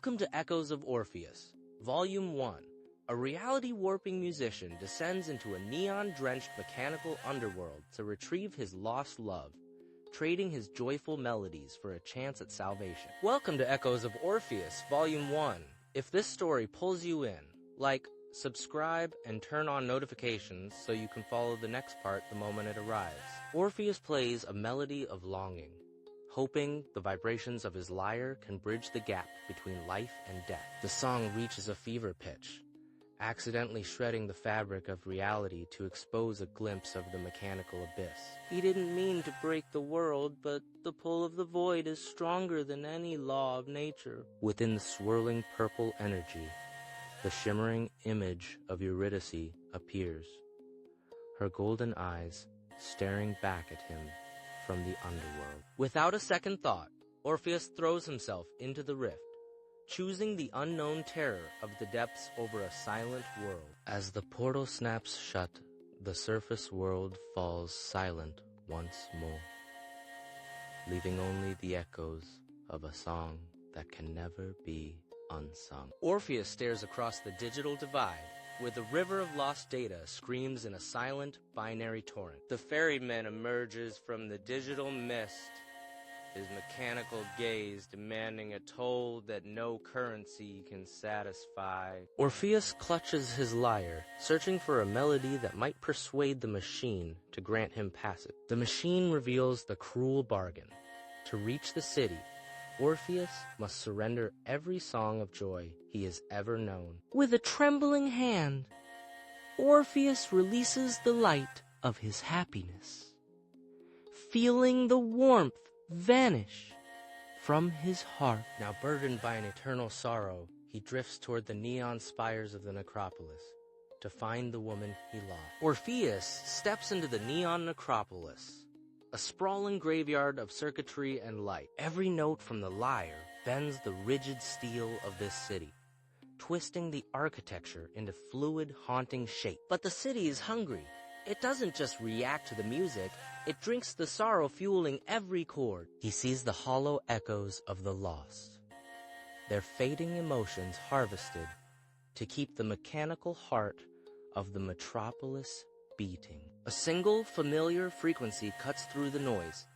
Welcome to Echoes of Orpheus, Volume 1. A reality-warping musician descends into a neon-drenched mechanical underworld to retrieve his lost love, trading his joyful melodies for a chance at salvation. Welcome to Echoes of Orpheus, Volume 1. If this story pulls you in, like, subscribe, and turn on notifications so you can follow the next part the moment it arrives. Orpheus plays a melody of longing, hoping the vibrations of his lyre can bridge the gap between life and death. The song reaches a fever pitch, accidentally shredding the fabric of reality to expose a glimpse of the mechanical abyss. He didn't mean to break the world, but the pull of the void is stronger than any law of nature. Within the swirling purple energy, the shimmering image of Eurydice appears, her golden eyes staring back at him from the underworld. Without a second thought, Orpheus throws himself into the rift, choosing the unknown terror of the depths over a silent world. As the portal snaps shut, the surface world falls silent once more, leaving only the echoes of a song that can never be unsung. Orpheus stares across the digital divide, where the river of lost data screams in a silent, binary torrent. The ferryman emerges from the digital mist, his mechanical gaze demanding a toll that no currency can satisfy. Orpheus clutches his lyre, searching for a melody that might persuade the machine to grant him passage. The machine reveals the cruel bargain. To reach the city, Orpheus must surrender every song of joy he has ever known. With a trembling hand, Orpheus releases the light of his happiness, feeling the warmth vanish from his heart. Now burdened by an eternal sorrow, he drifts toward the neon spires of the necropolis to find the woman he lost. Orpheus steps into the neon necropolis, a sprawling graveyard of circuitry and light. Every note from the lyre bends the rigid steel of this city, twisting the architecture into fluid, haunting shape. But the city is hungry. It doesn't just react to the music, it drinks the sorrow fueling every chord. He sees the hollow echoes of the lost, their fading emotions harvested to keep the mechanical heart of the metropolis beating. A single familiar frequency cuts through the noise,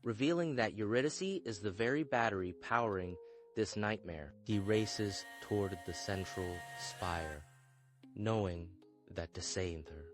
revealing that Eurydice is the very battery powering this nightmare. He races toward the central spire, knowing that to save her,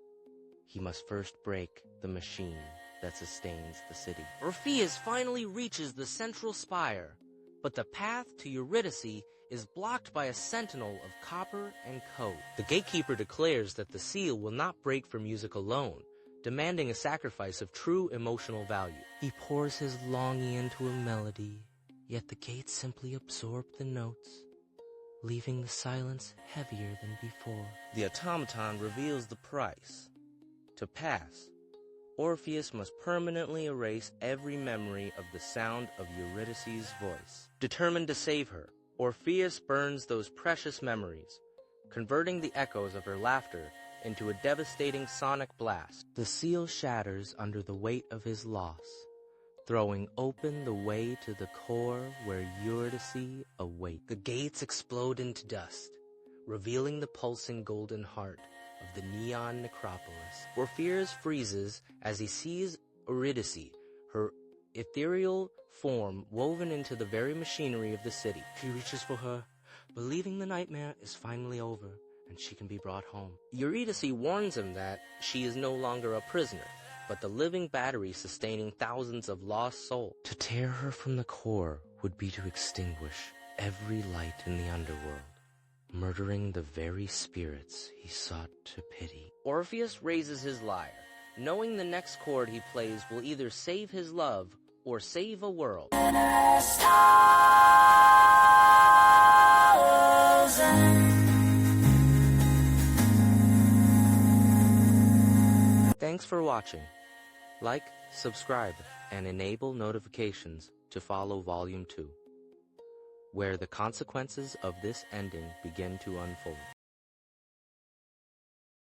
he must first break the machine that sustains the city. Orpheus finally reaches the central spire, but the path to Eurydice is blocked by a sentinel of copper and code. The gatekeeper declares that the seal will not break for music alone, demanding a sacrifice of true emotional value. He pours his longing into a melody, yet the gates simply absorb the notes, leaving the silence heavier than before. The automaton reveals the price. To pass, Orpheus must permanently erase every memory of the sound of Eurydice's voice. Determined to save her, Orpheus burns those precious memories, converting the echoes of her laughter into a devastating sonic blast. The seal shatters under the weight of his loss, throwing open the way to the core where Eurydice awaits. The gates explode into dust, revealing the pulsing golden heart of the neon necropolis. Orpheus freezes as he sees Eurydice, her ethereal form woven into the very machinery of the city. He reaches for her, believing the nightmare is finally over and she can be brought home. Eurydice warns him that she is no longer a prisoner, but the living battery sustaining thousands of lost souls. To tear her from the core would be to extinguish every light in the underworld, murdering the very spirits he sought to pity. Orpheus raises his lyre, knowing the next chord he plays will either save his love or save a world. Thanks for watching. Like, subscribe, and enable notifications to follow Volume 2, where the consequences of this ending begin to unfold.